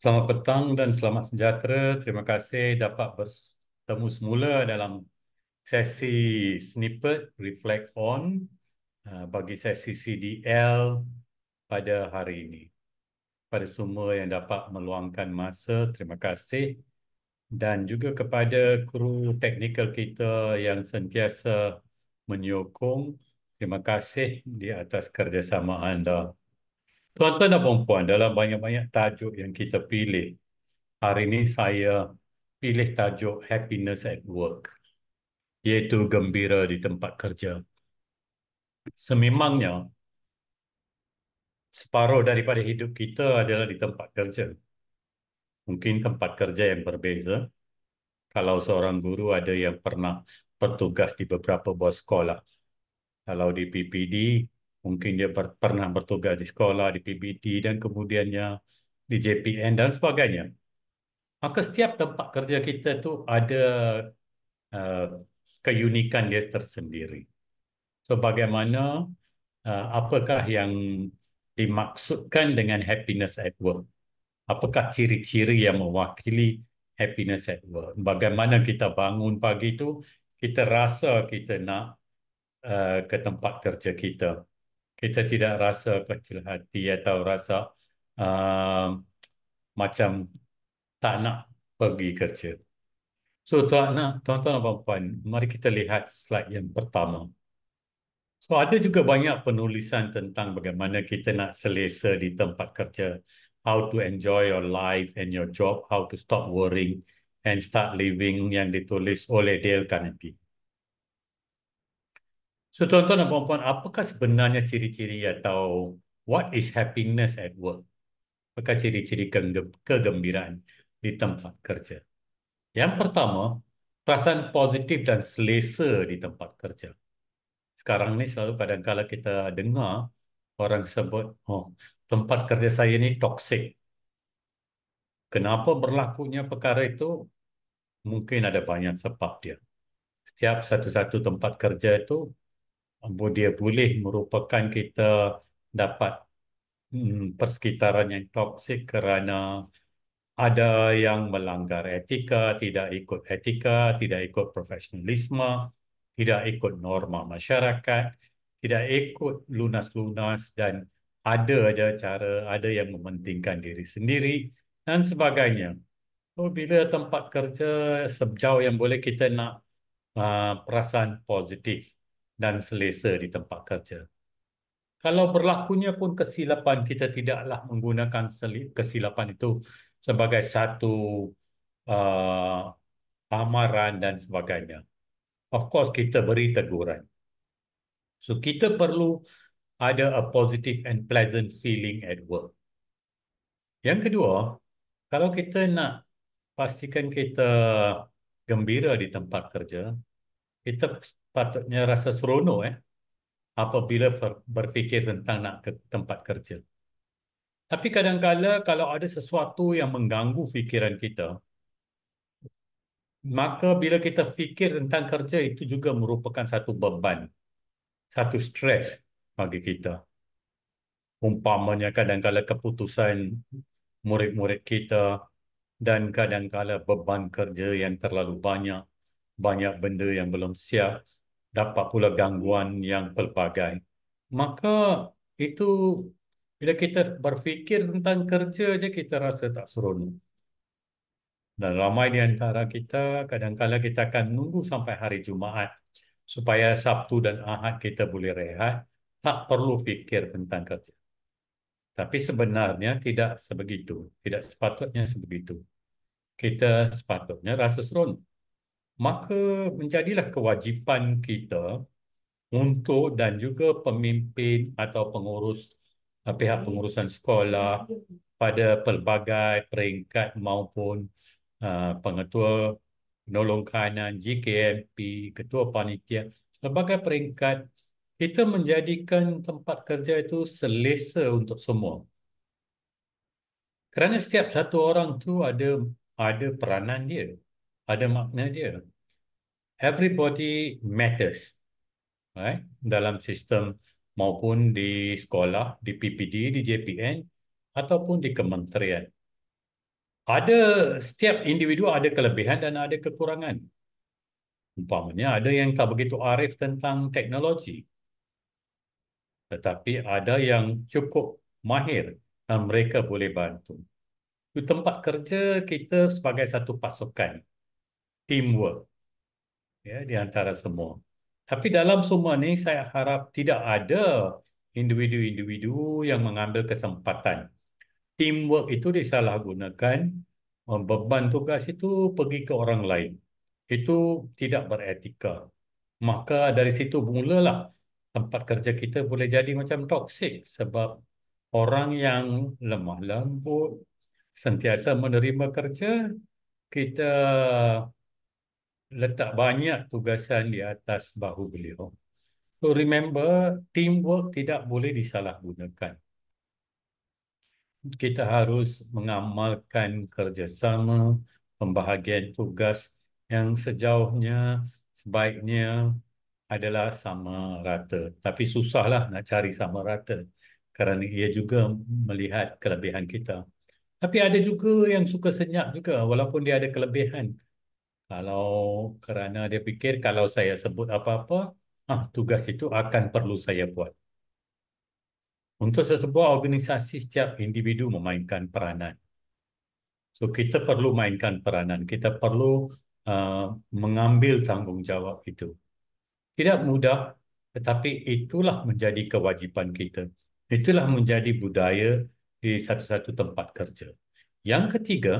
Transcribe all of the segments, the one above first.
Selamat petang dan selamat sejahtera. Terima kasih dapat bertemu semula dalam sesi snippet Reflect On bagi sesi CDL pada hari ini. Pada semua yang dapat meluangkan masa, terima kasih. Dan juga kepada kru teknikal kita yang sentiasa menyokong, terima kasih di atas kerjasama anda. Tuan-tuan dan puan-puan, dalam banyak-banyak tajuk yang kita pilih, hari ini saya pilih tajuk Happiness at Work, iaitu gembira di tempat kerja. Sememangnya, separuh daripada hidup kita adalah di tempat kerja. Mungkin tempat kerja yang berbeza. Kalau seorang guru ada yang pernah bertugas di beberapa buah sekolah. Kalau di PPD, mungkin dia pernah bertugas di sekolah, di PBD dan kemudiannya di JPN dan sebagainya. Maka setiap tempat kerja kita tu ada uh, keunikan dia tersendiri. So, bagaimana, apakah yang dimaksudkan dengan happiness at work? Apakah ciri-ciri yang mewakili happiness at work? Bagaimana kita bangun pagi itu, kita rasa kita nak ke tempat kerja kita. Kita tidak rasa kecil hati atau rasa uh, macam tak nak pergi kerja. So, tuan-tuan dan puan-puan, mari kita lihat slide yang pertama. So, ada juga banyak penulisan tentang bagaimana kita nak selesa di tempat kerja. How to enjoy your life and your job, how to stop worrying and start living yang ditulis oleh Dale Carnegie. So, tuan-tuan dan puan-puan, apakah sebenarnya ciri-ciri atau what is happiness at work? Apakah ciri-ciri kegembiraan di tempat kerja? Yang pertama, perasaan positif dan selesa di tempat kerja. Sekarang ni selalu kadang-kala kita dengar orang sebut, oh, tempat kerja saya ni toksik. Kenapa berlakunya perkara itu? Mungkin ada banyak sebab dia. Setiap satu-satu tempat kerja itu, dia boleh merupakan kita dapat persekitaran yang toksik kerana ada yang melanggar etika, tidak ikut etika, tidak ikut profesionalisme, tidak ikut norma masyarakat, tidak ikut lunas-lunas dan ada aja cara, ada yang mementingkan diri sendiri dan sebagainya. So, bila tempat kerja sejauh yang boleh kita nak perasaan positif dan selesa di tempat kerja. Kalau berlakunya pun kesilapan, kita tidaklah menggunakan kesilapan itu sebagai satu uh, amaran dan sebagainya. Of course, kita beri teguran. So, kita perlu ada a positive and pleasant feeling at work. Yang kedua, kalau kita nak pastikan kita gembira di tempat kerja, kita patutnya rasa seronok apabila berfikir tentang nak ke tempat kerja. Tapi kadang-kala kalau ada sesuatu yang mengganggu fikiran kita, maka bila kita fikir tentang kerja itu juga merupakan satu beban, satu stres bagi kita. Umpamanya kadang-kala keputusan murid-murid kita dan kadang-kala beban kerja yang terlalu banyak, banyak benda yang belum siap, dapat pula gangguan yang pelbagai. Maka itu bila kita berfikir tentang kerja je kita rasa tak seronok. Dan ramai di antara kita, kadang-kala kita akan nunggu sampai hari Jumaat supaya Sabtu dan Ahad kita boleh rehat, tak perlu fikir tentang kerja. Tapi sebenarnya tidak sebegitu, tidak sepatutnya sebegitu. Kita sepatutnya rasa seronok. Maka menjadilah kewajipan kita untuk dan juga pemimpin atau pengurus pihak pengurusan sekolah pada pelbagai peringkat maupun pengetua penolong kanan, GKMP, ketua panitia, pelbagai peringkat kita menjadikan tempat kerja itu selesa untuk semua. Kerana setiap satu orang tu ada peranan dia, ada makna dia. Everybody matters, right? Dalam sistem maupun di sekolah, di PPD, di JPN ataupun di kementerian. Ada, setiap individu ada kelebihan dan ada kekurangan. Umpamanya ada yang tak begitu arif tentang teknologi, tetapi ada yang cukup mahir dan mereka boleh bantu. Di tempat kerja kita sebagai satu pasukan, teamwork, ya, di antara semua. Tapi dalam semua ini saya harap tidak ada individu-individu yang mengambil kesempatan. Teamwork itu disalahgunakan, beban tugas itu pergi ke orang lain. Itu tidak beretika. Maka dari situ mulalah tempat kerja kita boleh jadi macam toksik sebab orang yang lemah lembut, sentiasa menerima kerja, kita letak banyak tugasan di atas bahu beliau. So remember, teamwork tidak boleh disalahgunakan. Kita harus mengamalkan kerjasama, pembahagian tugas yang sejauhnya sebaiknya adalah sama rata. Tapi susahlah nak cari sama rata kerana ia juga melihat kelebihan kita. Tapi ada juga yang suka senyap juga walaupun dia ada kelebihan. Kalau kerana dia fikir kalau saya sebut apa-apa, tugas itu akan perlu saya buat. Untuk sesebuah organisasi, setiap individu memainkan peranan. So, kita perlu mainkan peranan. Kita perlu uh, mengambil tanggungjawab itu. Tidak mudah, tetapi itulah menjadi kewajipan kita. Itulah menjadi budaya di satu-satu tempat kerja. Yang ketiga,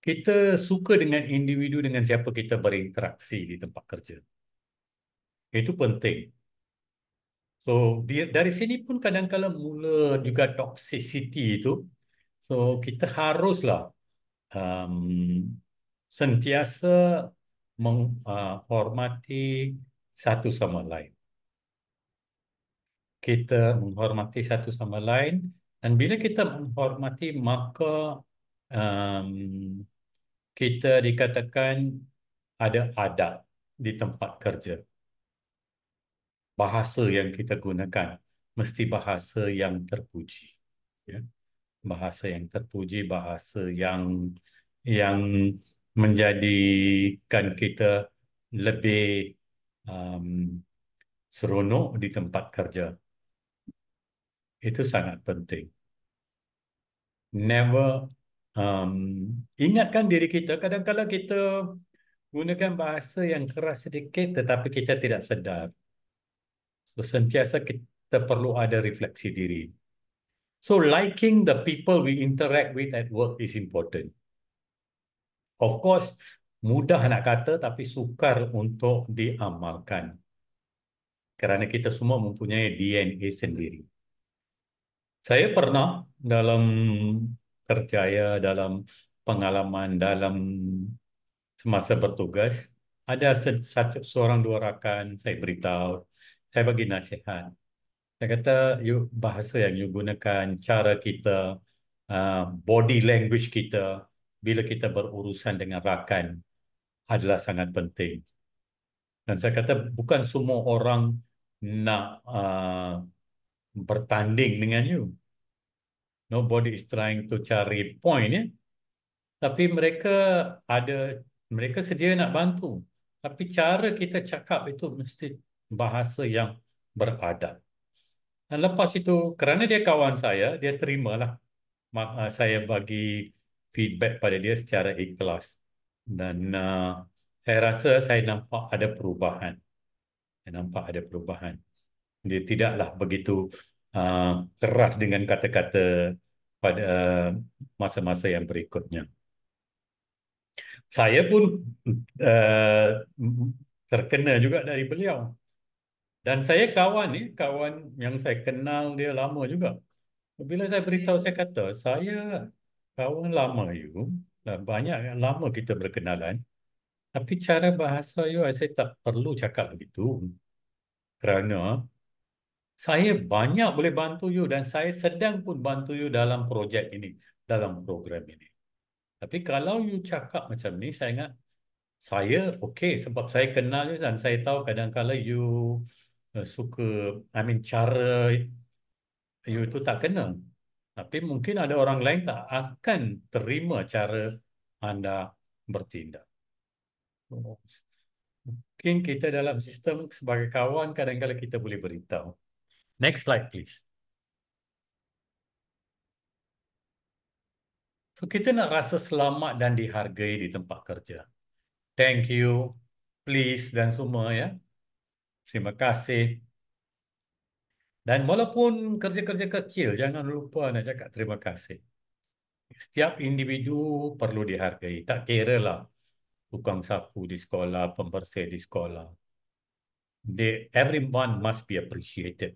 kita suka dengan individu dengan siapa kita berinteraksi di tempat kerja. Itu penting. So, dari sini pun kadang-kadang mula juga toxicity itu. So, kita haruslah um, sentiasa menghormati satu sama lain. Kita menghormati satu sama lain, dan bila kita menghormati, maka um, kita dikatakan ada adab di tempat kerja. Bahasa yang kita gunakan mesti bahasa yang terpuji. Ya. Bahasa yang terpuji, bahasa yang menjadikan kita lebih um, seronok di tempat kerja. Itu sangat penting. Never um, ingatkan diri kita, kadang-kadang kita gunakan bahasa yang keras sedikit tetapi kita tidak sedar. So, sentiasa kita perlu ada refleksi diri. So, liking the people we interact with at work is important. Of course, mudah nak kata tapi sukar untuk diamalkan. Kerana kita semua mempunyai DNA sendiri. Saya pernah dalam kerjaya, dalam pengalaman, dalam semasa bertugas, ada satu, seorang dua rakan saya beritahu, saya bagi nasihat. Saya kata, you, bahasa yang you gunakan, cara kita, body language kita, bila kita berurusan dengan rakan adalah sangat penting. Dan saya kata, bukan semua orang nak bertanding dengan you. Nobody is trying to cari point, ya. Tapi ada, mereka sedia nak bantu. Tapi cara kita cakap itu mesti bahasa yang beradab. Dan lepas itu, kerana dia kawan saya, dia terimalah. Saya bagi feedback pada dia secara ikhlas. Dan saya rasa saya nampak ada perubahan. Saya nampak ada perubahan. Dia tidaklah begitu uh, keras dengan kata-kata pada masa-masa yang berikutnya. Saya pun uh, terkena juga dari beliau. Dan saya kawan ni, kawan yang saya kenal dia lama juga. Bila saya beritahu, saya kata, saya kawan lama you, dan banyak yang lama kita berkenalan, tapi cara bahasa you, saya tak perlu cakap begitu. Kerana saya banyak boleh bantu you dan saya sedang pun bantu you dalam projek ini, dalam program ini. Tapi kalau you cakap macam ni, saya ingat, saya okey sebab saya kenal you dan saya tahu kadang-kadang you suka, I mean cara you itu tak kena. Tapi mungkin ada orang lain tak akan terima cara anda bertindak. Oh, mungkin kita dalam sistem sebagai kawan kadang-kadang kita boleh beritahu. Next slide, please. So, kita nak rasa selamat dan dihargai di tempat kerja. Thank you, please dan semua ya. Terima kasih. Dan walaupun kerja-kerja kecil, jangan lupa nak cakap terima kasih. Setiap individu perlu dihargai. Tak kira lah tukang sapu di sekolah, pembersih di sekolah. Everyone must be appreciated.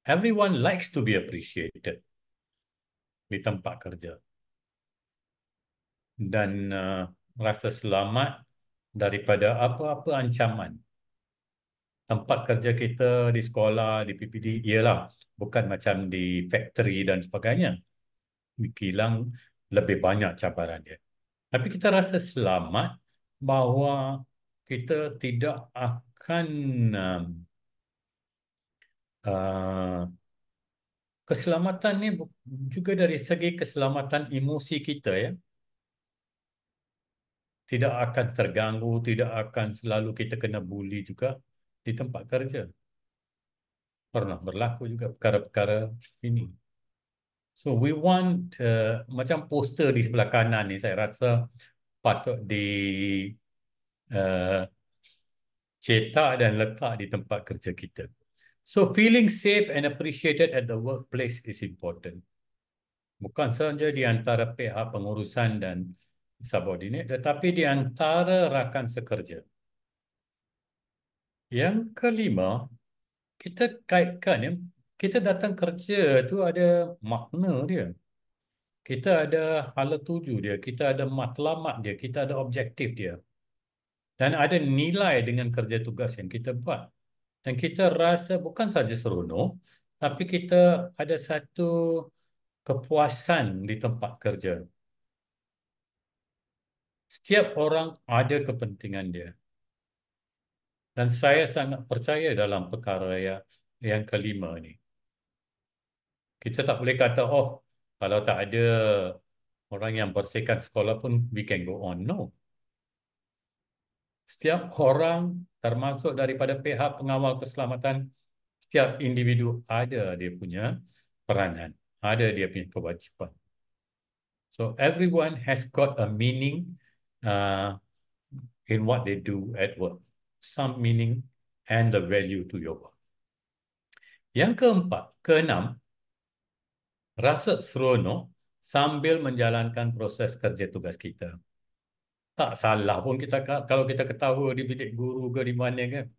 Everyone likes to be appreciated di tempat kerja. Dan rasa selamat daripada apa-apa ancaman. Tempat kerja kita di sekolah, di PPD, ialah bukan macam di factory dan sebagainya. Di kilang lebih banyak cabaran dia. Tapi kita rasa selamat bahawa kita tidak akan uh, keselamatan ni juga dari segi keselamatan emosi kita ya. Tidak akan terganggu, tidak akan selalu kita kena bully juga di tempat kerja. Pernah berlaku juga perkara-perkara ini. So we want macam poster di sebelah kanan ni saya rasa patut di uh, cetak dan letak di tempat kerja kita. So feeling safe and appreciated at the workplace is important. Bukan saja di antara pihak pengurusan dan subordinate, tetapi di antara rakan sekerja. Yang kelima, kita kaitkan ya, kita datang kerja tu ada makna dia. Kita ada hala tuju dia, kita ada matlamat dia, kita ada objektif dia. Dan ada nilai dengan kerja tugas yang kita buat. Dan kita rasa bukan saja seronok, tapi kita ada satu kepuasan di tempat kerja. Setiap orang ada kepentingan dia. Dan saya sangat percaya dalam perkara yang kelima ni. Kita tak boleh kata, oh, kalau tak ada orang yang bersihkan sekolah pun, we can go on. No. Setiap orang, termasuk daripada pihak pengawal keselamatan, setiap individu ada dia punya peranan, ada dia punya kewajipan. So everyone has got a meaning uh, in what they do at work. Some meaning and the value to your work. Yang keempat, keenam, rasa seronok sambil menjalankan proses kerja tugas kita. Tak salah pun kita kalau kita ketawa di bilik guru ke di mana kan.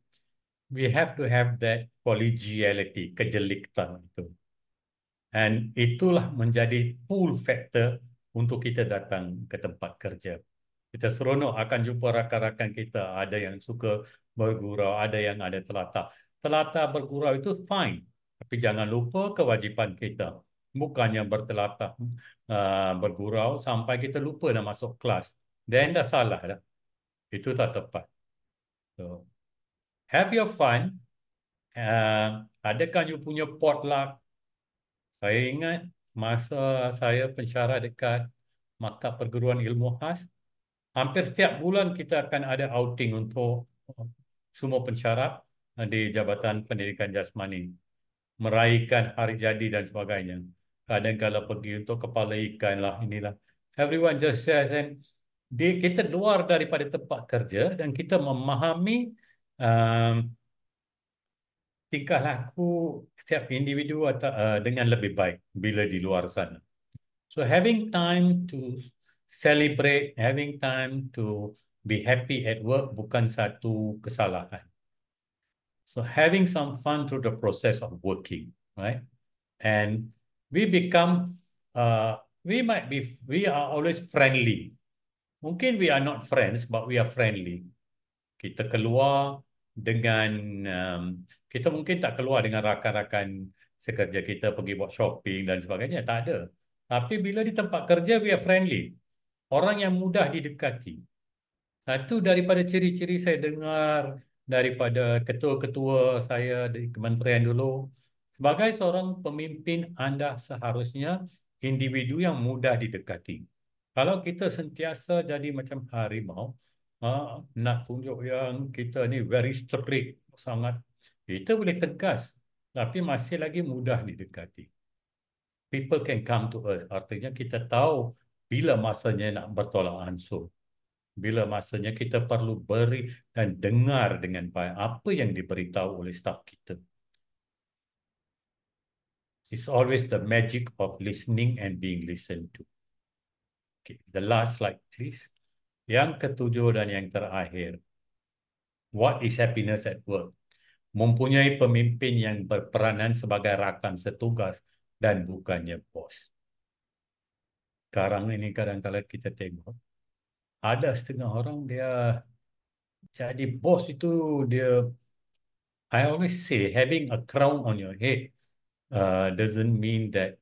We have to have that collegiality, kejelikan itu. Dan itulah menjadi pull factor untuk kita datang ke tempat kerja. Kita seronok akan jumpa rakan-rakan kita. Ada yang suka bergurau, ada yang ada telatah. Telatah bergurau itu fine. Tapi jangan lupa kewajipan kita. Bukannya bertelatah bergurau sampai kita lupa nak masuk kelas. Then dah salah dah. Itu tak tepat. So, have your fun. Adakan you punya potluck. Saya ingat masa saya pensyarah dekat Maktab Perguruan Ilmu Khas, hampir setiap bulan kita akan ada outing untuk semua pensyarah di Jabatan Pendidikan Jasmani. Meraihkan hari jadi dan sebagainya. Kadang-kadang pergi untuk kepala ikan lah, inilah. Everyone just says, and kita keluar daripada tempat kerja dan kita memahami um, tingkah laku setiap individu atau, dengan lebih baik bila di luar sana. So having time to celebrate, having time to be happy at work bukan satu kesalahan. So having some fun through the process of working, right? And we become, we are always friendly. Mungkin we are not friends, but we are friendly. Kita keluar dengan, kita mungkin tak keluar dengan rakan-rakan sekerja kita pergi buat shopping dan sebagainya. Tak ada. Tapi bila di tempat kerja, we are friendly. Orang yang mudah didekati. Satu daripada ciri-ciri saya dengar daripada ketua-ketua saya di kementerian dulu, Sebagai seorang pemimpin, anda seharusnya individu yang mudah didekati. Kalau kita sentiasa jadi macam harimau, nak tunjuk yang kita ni very strict, sangat, kita boleh tegas, tapi masih lagi mudah didekati. People can come to us. Artinya kita tahu bila masanya nak bertolak ansur. Bila masanya kita perlu beri dan dengar dengan baik apa yang diberitahu oleh staf kita. It's always the magic of listening and being listened to. Okay, the last slide, please. Yang ketujuh dan yang terakhir. What is happiness at work? Mempunyai pemimpin yang berperanan sebagai rakan setugas dan bukannya bos. Sekarang ini kadang-kadang kita tengok, ada setengah orang dia jadi bos itu, dia, I always say, having a crown on your head doesn't mean that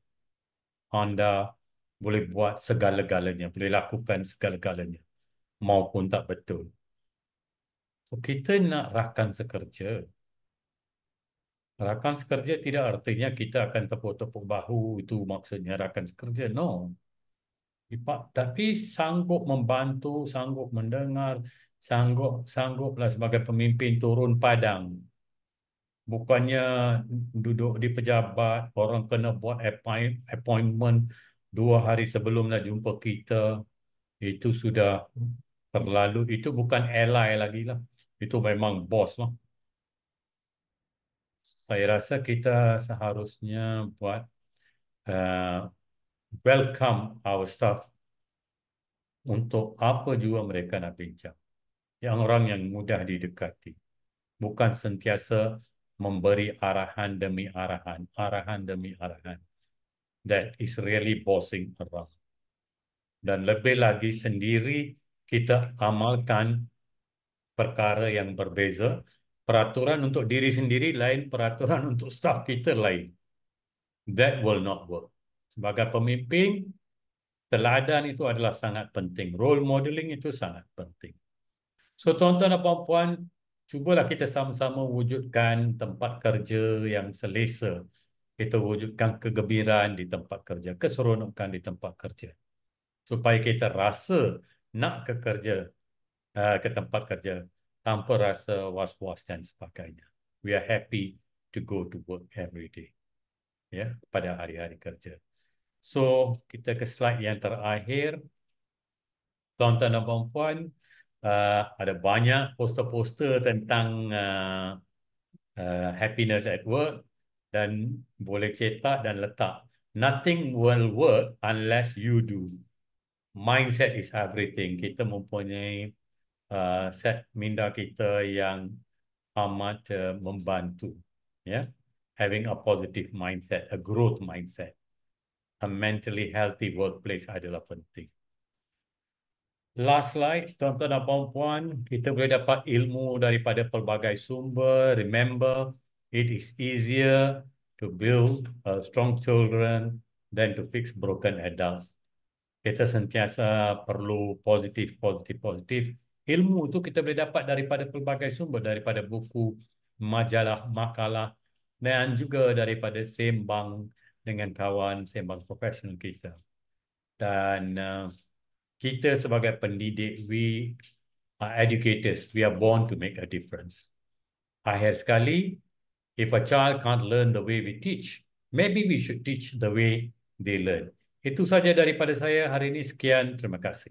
anda boleh buat segala-galanya, boleh lakukan segala-galanya, maupun tak betul. So, kita nak rakan sekerja. Rakan sekerja tidak artinya kita akan tepuk-tepuk bahu, itu maksudnya rakan sekerja. No. Tapi sanggup membantu, sanggup mendengar, sangguplah sebagai pemimpin turun padang. Bukannya duduk di pejabat, orang kena buat appointment 2 hari sebelum nak jumpa kita. Itu sudah terlalu, itu bukan ally lagi lah. Itu memang bos lah. Saya rasa kita seharusnya buat uh, welcome our staff untuk apa jua mereka nak bincang. Yang orang yang mudah didekati. Bukan sentiasa memberi arahan demi arahan, arahan demi arahan. That is really bossing around. Dan lebih lagi sendiri kita amalkan perkara yang berbeza. Peraturan untuk diri sendiri lain, peraturan untuk staf kita lain. That will not work. Sebagai pemimpin, teladan itu adalah sangat penting. Role modeling itu sangat penting. So, tuan-tuan dan puan-puan, cubalah kita sama-sama wujudkan tempat kerja yang selesa. Kita wujudkan kegembiraan di tempat kerja, keseronokan di tempat kerja. Supaya kita rasa nak ke tempat kerja tanpa rasa was-was dan sebagainya. We are happy to go to work every day. Ya, pada hari-hari kerja. So, kita ke slide yang terakhir. Tuan-tuan dan puan-puan, ada banyak poster-poster tentang happiness at work dan boleh cetak dan letak. Nothing will work unless you do. Mindset is everything. Kita mempunyai set minda kita yang amat membantu. Yeah? Having a positive mindset, a growth mindset, a mentally healthy workplace adalah penting. Last slide, tuan-tuan dan puan-puan, kita boleh dapat ilmu daripada pelbagai sumber. Remember, it is easier to build strong children than to fix broken adults. Kita sentiasa perlu positif, positif, positif. Ilmu itu kita boleh dapat daripada pelbagai sumber, daripada buku, majalah, makalah, dan juga daripada sembang dengan kawan, sembang profesional kita. Dan kita sebagai pendidik, we are educators. We are born to make a difference. Akhir sekali, if a child can't learn the way we teach, maybe we should teach the way they learn. Itu saja daripada saya hari ini. Sekian, terima kasih.